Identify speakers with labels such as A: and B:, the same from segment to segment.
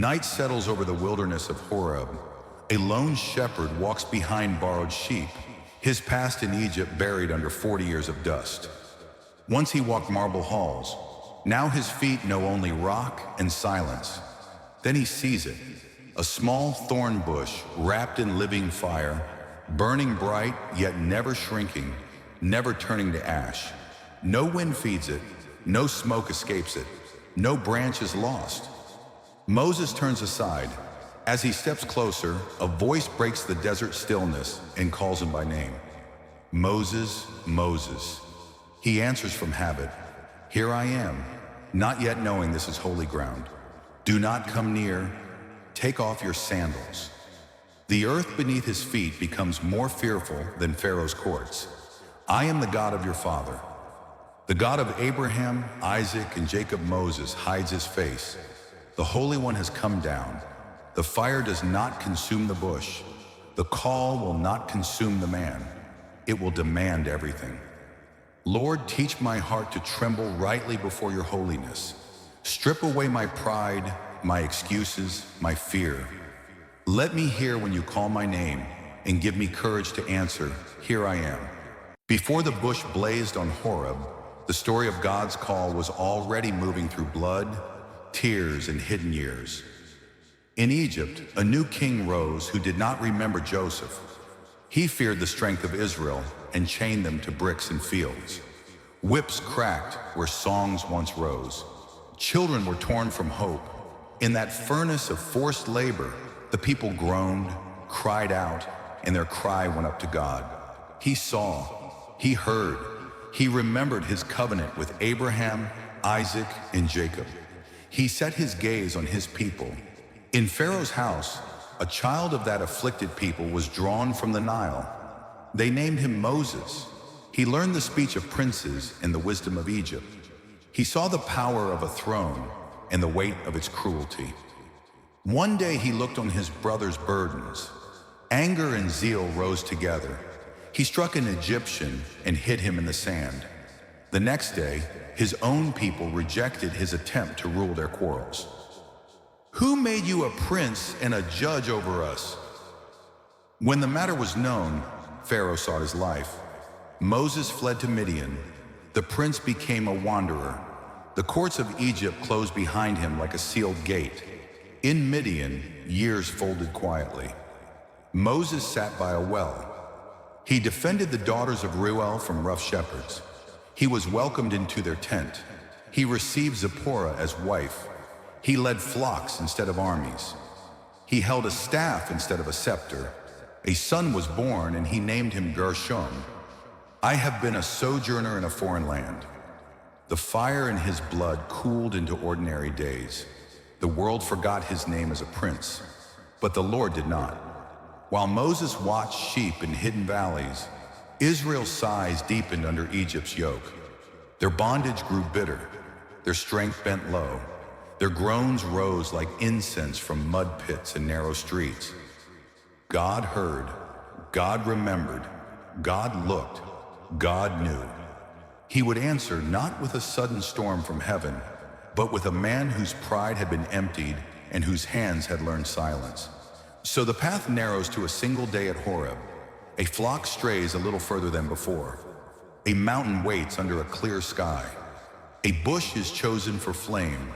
A: Night settles over the wilderness of Horeb. A lone shepherd walks behind borrowed sheep, his past in Egypt buried under 40 years of dust. Once he walked marble halls. Now his feet know only rock and silence. Then he sees it, a small thorn bush wrapped in living fire, burning bright yet never shrinking, never turning to ash. No wind feeds it, no smoke escapes it, no branch is lost. Moses turns aside. As he steps closer, a voice breaks the desert stillness and calls him by name. Moses, Moses. He answers from habit. Here I am, not yet knowing this is holy ground. Do not come near. Take off your sandals. The earth beneath his feet becomes more fearful than Pharaoh's courts. I am the God of your father. The God of Abraham, Isaac, and Jacob. Moses hides his face. The Holy One has come down. The fire does not consume the bush. The call will not consume the man. It will demand everything. Lord, teach my heart to tremble rightly before your holiness. Strip away my pride, my excuses, my fear. Let me hear when you call my name and give me courage to answer, here I am. Before the bush blazed on Horeb, the story of God's call was already moving through blood, tears, and hidden years. In Egypt, a new king rose who did not remember Joseph. He feared the strength of Israel and chained them to bricks and fields. Whips cracked where songs once rose. Children were torn from hope. In that furnace of forced labor, the people groaned, cried out, and their cry went up to God. He saw, he heard, he remembered his covenant with Abraham, Isaac, and Jacob. He set his gaze on his people. In Pharaoh's house, a child of that afflicted people was drawn from the Nile. They named him Moses. He learned the speech of princes and the wisdom of Egypt. He saw the power of a throne and the weight of its cruelty. One day he looked on his brother's burdens. Anger and zeal rose together. He struck an Egyptian and hid him in the sand. The next day, his own people rejected his attempt to rule their quarrels. Who made you a prince and a judge over us? When the matter was known, Pharaoh sought his life. Moses fled to Midian. The prince became a wanderer. The courts of Egypt closed behind him like a sealed gate. In Midian, years folded quietly. Moses sat by a well. He defended the daughters of Reuel from rough shepherds. He was welcomed into their tent. He received Zipporah as wife. He led flocks instead of armies. He held a staff instead of a scepter. A son was born, and he named him Gershom. I have been a sojourner in a foreign land. The fire in his blood cooled into ordinary days. The world forgot his name as a prince, but the Lord did not. While Moses watched sheep in hidden valleys, Israel's sighs deepened under Egypt's yoke. Their bondage grew bitter. Their strength bent low. Their groans rose like incense from mud pits and narrow streets. God heard, God remembered, God looked, God knew. He would answer not with a sudden storm from heaven, but with a man whose pride had been emptied and whose hands had learned silence. So the path narrows to a single day at Horeb. A flock strays a little further than before. A mountain waits under a clear sky. A bush is chosen for flame.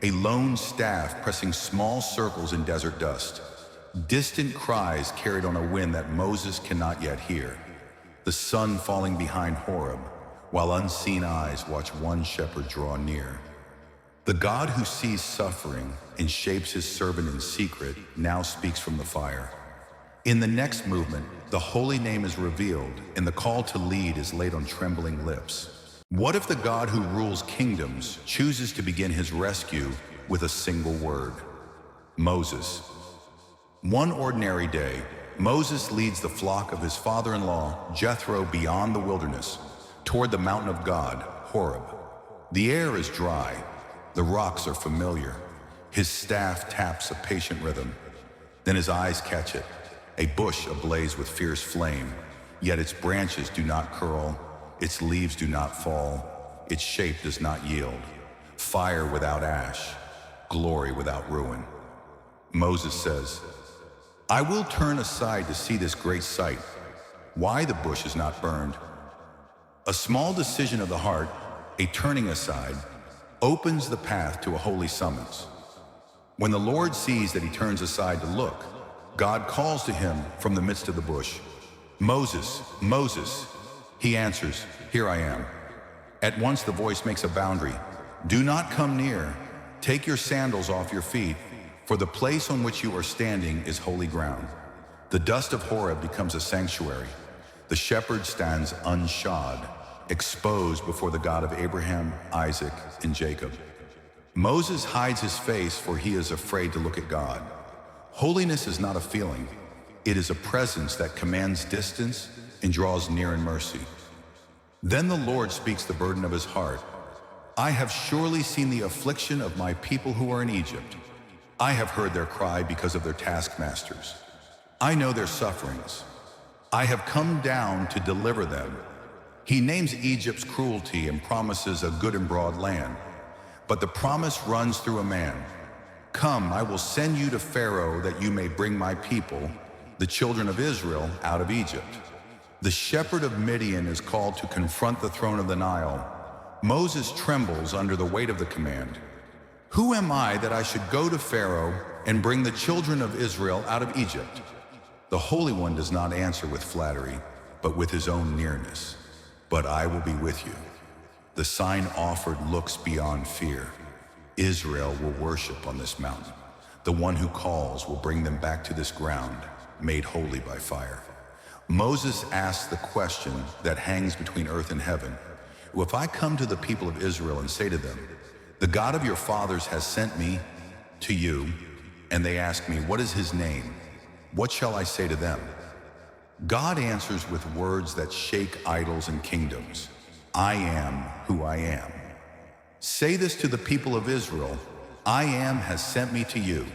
A: A lone staff pressing small circles in desert dust. Distant cries carried on a wind that Moses cannot yet hear. The sun falling behind Horeb, while unseen eyes watch one shepherd draw near. The God who sees suffering and shapes his servant in secret now speaks from the fire. In the next movement, the holy name is revealed and the call to lead is laid on trembling lips. What if the God who rules kingdoms chooses to begin his rescue with a single word? Moses. One ordinary day, Moses leads the flock of his father-in-law, Jethro, beyond the wilderness, toward the mountain of God, Horeb. The air is dry. The rocks are familiar. His staff taps a patient rhythm. Then his eyes catch it, a bush ablaze with fierce flame, yet its branches do not curl, its leaves do not fall, its shape does not yield. Fire without ash, glory without ruin. Moses says, I will turn aside to see this great sight, why the bush is not burned. A small decision of the heart, a turning aside, opens the path to a holy summons. When the Lord sees that he turns aside to look, God calls to him from the midst of the bush, Moses, Moses. He answers, Here I am. At once the voice makes a boundary. Do not come near. Take your sandals off your feet, for the place on which you are standing is holy ground. The dust of Horeb becomes a sanctuary. The shepherd stands unshod, exposed before the God of Abraham, Isaac, and Jacob. Moses hides his face, for he is afraid to look at God. Holiness is not a feeling. It is a presence that commands distance and draws near in mercy. Then the Lord speaks the burden of his heart. I have surely seen the affliction of my people who are in Egypt. I have heard their cry because of their taskmasters. I know their sufferings. I have come down to deliver them. He names Egypt's cruelty and promises a good and broad land. But the promise runs through a man. Come, I will send you to Pharaoh that you may bring my people, the children of Israel, out of Egypt. The shepherd of Midian is called to confront the throne of the Nile. Moses trembles under the weight of the command. Who am I that I should go to Pharaoh and bring the children of Israel out of Egypt? The Holy One does not answer with flattery, but with his own nearness. But I will be with you. The sign offered looks beyond fear. Israel will worship on this mountain. The one who calls will bring them back to this ground, made holy by fire. Moses asks the question that hangs between earth and heaven. If I come to the people of Israel and say to them, the God of your fathers has sent me to you, and they ask me, what is his name? What shall I say to them? God answers with words that shake idols and kingdoms. I am who I am. Say this to the people of Israel, I am has sent me to you.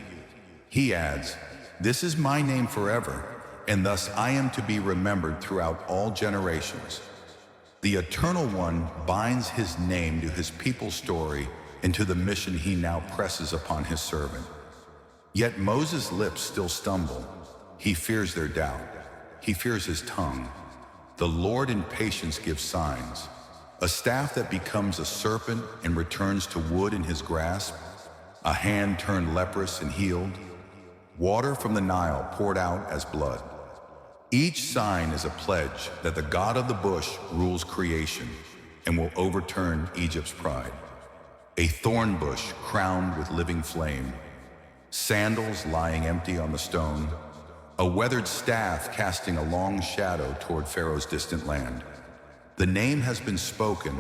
A: He adds, this is my name forever, and thus I am to be remembered throughout all generations. The Eternal One binds his name to his people's story and to the mission he now presses upon his servant. Yet Moses' lips still stumble. He fears their doubt. He fears his tongue. The Lord in patience gives signs. A staff that becomes a serpent and returns to wood in his grasp. A hand turned leprous and healed. Water from the Nile poured out as blood. Each sign is a pledge that the God of the bush rules creation and will overturn Egypt's pride. A thorn bush crowned with living flame, sandals lying empty on the stone, a weathered staff casting a long shadow toward Pharaoh's distant land. The name has been spoken,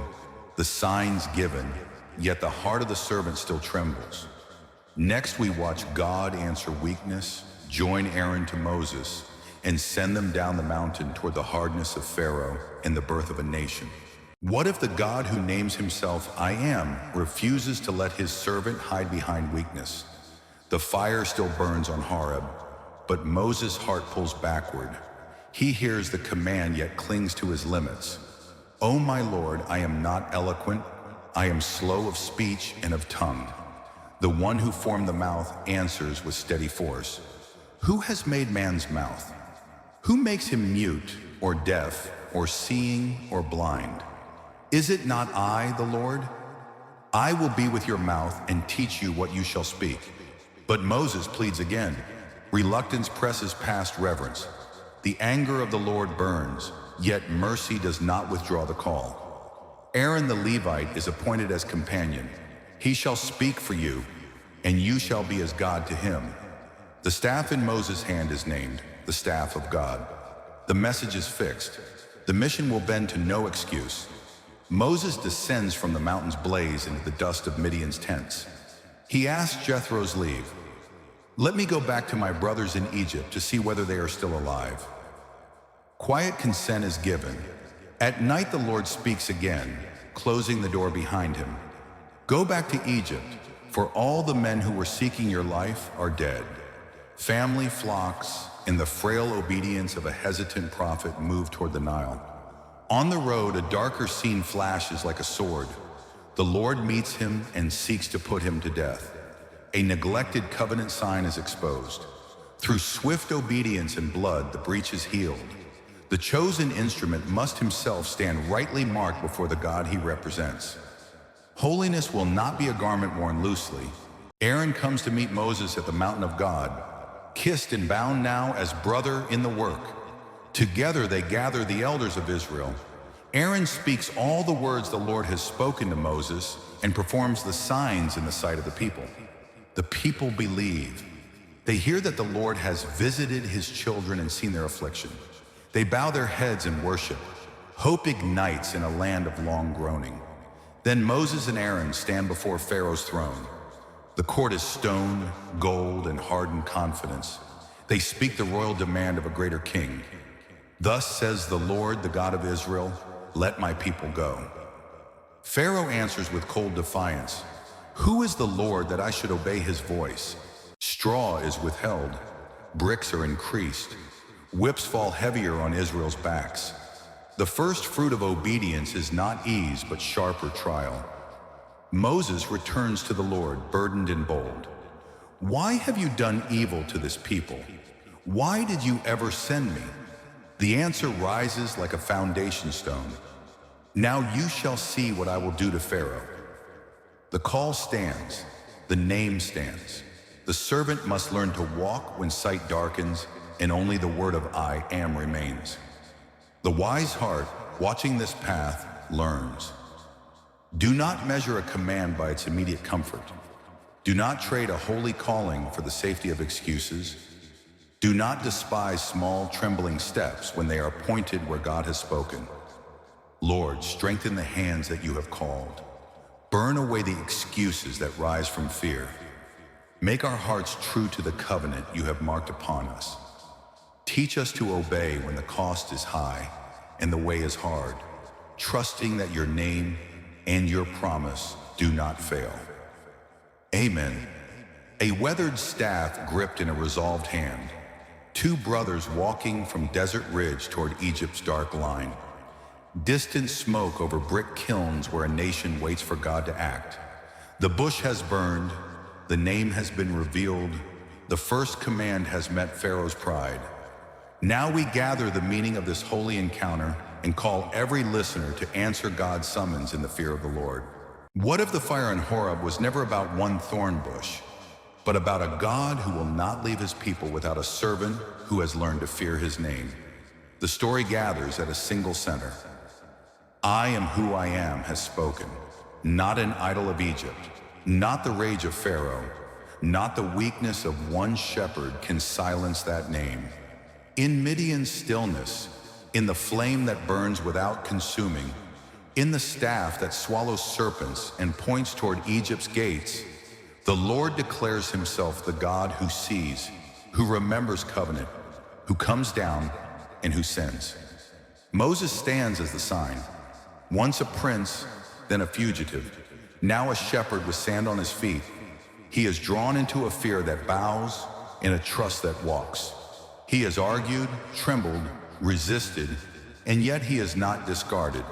A: the signs given, yet the heart of the servant still trembles. Next we watch God answer weakness, join Aaron to Moses, and send them down the mountain toward the hardness of Pharaoh and the birth of a nation. What if the God who names himself I Am refuses to let his servant hide behind weakness? The fire still burns on Horeb, but Moses' heart pulls backward. He hears the command yet clings to his limits. O my Lord, I am not eloquent, I am slow of speech and of tongue. The one who formed the mouth answers with steady force. Who has made man's mouth? Who makes him mute or deaf or seeing or blind? Is it not I, the Lord? I will be with your mouth and teach you what you shall speak. But Moses pleads again. Reluctance presses past reverence. The anger of the Lord burns, yet mercy does not withdraw the call. Aaron the Levite is appointed as companion. He shall speak for you, and you shall be as God to him. The staff in Moses' hand is named the staff of God. The message is fixed. The mission will bend to no excuse. Moses descends from the mountain's blaze into the dust of Midian's tents. He asks Jethro's leave. Let me go back to my brothers in Egypt to see whether they are still alive. Quiet consent is given. At night the Lord speaks again, closing the door behind him. Go back to Egypt, for all the men who were seeking your life are dead. Family, flocks, and the frail obedience of a hesitant prophet move toward the Nile. On the road, a darker scene flashes like a sword. The Lord meets him and seeks to put him to death. A neglected covenant sign is exposed. Through swift obedience and blood, the breach is healed. The chosen instrument must himself stand rightly marked before the God he represents. Holiness will not be a garment worn loosely. Aaron comes to meet Moses at the mountain of God, kissed and bound now as brother in the work. Together they gather the elders of Israel. Aaron speaks all the words the Lord has spoken to Moses and performs the signs in the sight of the people. The people believe. They hear that the Lord has visited his children and seen their affliction. They bow their heads in worship. Hope ignites in a land of long groaning. Then Moses and Aaron stand before Pharaoh's throne. The court is stone, gold, and hardened confidence. They speak the royal demand of a greater king. Thus says the Lord, the God of Israel, let my people go. Pharaoh answers with cold defiance. Who is the Lord that I should obey his voice? Straw is withheld, bricks are increased, whips fall heavier on Israel's backs. The first fruit of obedience is not ease, but sharper trial. Moses returns to the Lord, burdened and bold. Why have you done evil to this people? Why did you ever send me? The answer rises like a foundation stone. Now you shall see what I will do to Pharaoh. The call stands, the name stands. The servant must learn to walk when sight darkens, and only the word of I am remains. The wise heart, watching this path, learns. Do not measure a command by its immediate comfort. Do not trade a holy calling for the safety of excuses. Do not despise small, trembling steps when they are pointed where God has spoken. Lord, strengthen the hands that you have called. Burn away the excuses that rise from fear. Make our hearts true to the covenant you have marked upon us. Teach us to obey when the cost is high and the way is hard, trusting that your name and your promise do not fail. Amen. A weathered staff gripped in a resolved hand. Two brothers walking from Desert Ridge toward Egypt's dark line. Distant smoke over brick kilns where a nation waits for God to act. The bush has burned, the name has been revealed, the first command has met Pharaoh's pride. Now we gather the meaning of this holy encounter and call every listener to answer God's summons in the fear of the Lord. What if the fire in Horeb was never about one thorn bush, but about a God who will not leave his people without a servant who has learned to fear his name? The story gathers at a single center. I am who I am has spoken, not an idol of Egypt, not the rage of Pharaoh, not the weakness of one shepherd can silence that name. In Midian's stillness, in the flame that burns without consuming, in the staff that swallows serpents and points toward Egypt's gates, the Lord declares himself the God who sees, who remembers covenant, who comes down, and who sends. Moses stands as the sign. Once a prince, then a fugitive, now a shepherd with sand on his feet. He is drawn into a fear that bows, in a trust that walks. He has argued, trembled, resisted, and yet he is not discarded.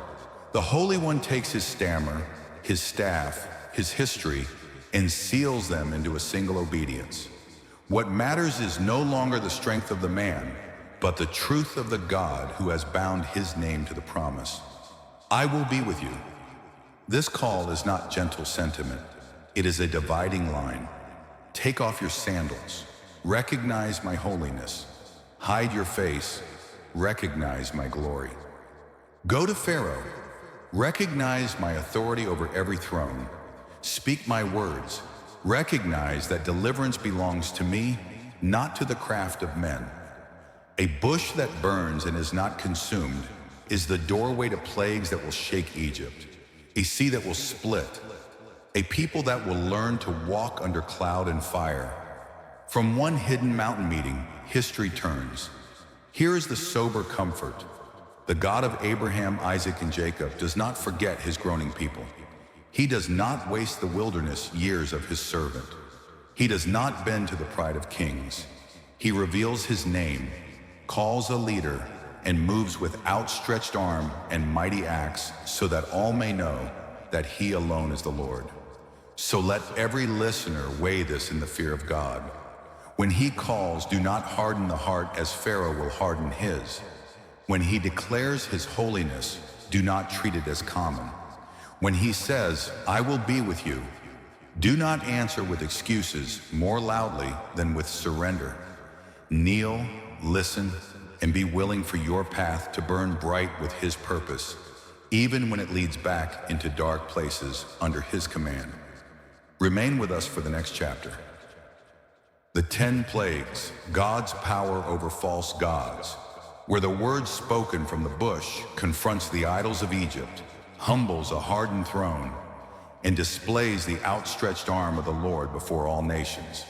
A: The Holy One takes his stammer, his staff, his history, and seals them into a single obedience. What matters is no longer the strength of the man, but the truth of the God who has bound his name to the promise. I will be with you. This call is not gentle sentiment. It is a dividing line. Take off your sandals. Recognize my holiness. Hide your face. Recognize my glory. Go to Pharaoh. Recognize my authority over every throne. Speak my words. Recognize that deliverance belongs to me, not to the craft of men. A bush that burns and is not consumed is the doorway to plagues that will shake Egypt, a sea that will split, a people that will learn to walk under cloud and fire. From one hidden mountain meeting, history turns. Here is the sober comfort. The God of Abraham, Isaac, and Jacob does not forget his groaning people. He does not waste the wilderness years of his servant. He does not bend to the pride of kings. He reveals his name, calls a leader, and moves with outstretched arm and mighty axe so that all may know that he alone is the Lord. So let every listener weigh this in the fear of God. When he calls, do not harden the heart as Pharaoh will harden his. When he declares his holiness, do not treat it as common. When he says, I will be with you, do not answer with excuses more loudly than with surrender. Kneel, listen, and be willing for your path to burn bright with his purpose, even when it leads back into dark places under his command. Remain with us for the next chapter. The 10 plagues, God's power over false gods, where the word spoken from the bush confronts the idols of Egypt, humbles a hardened throne, and displays the outstretched arm of the Lord before all nations.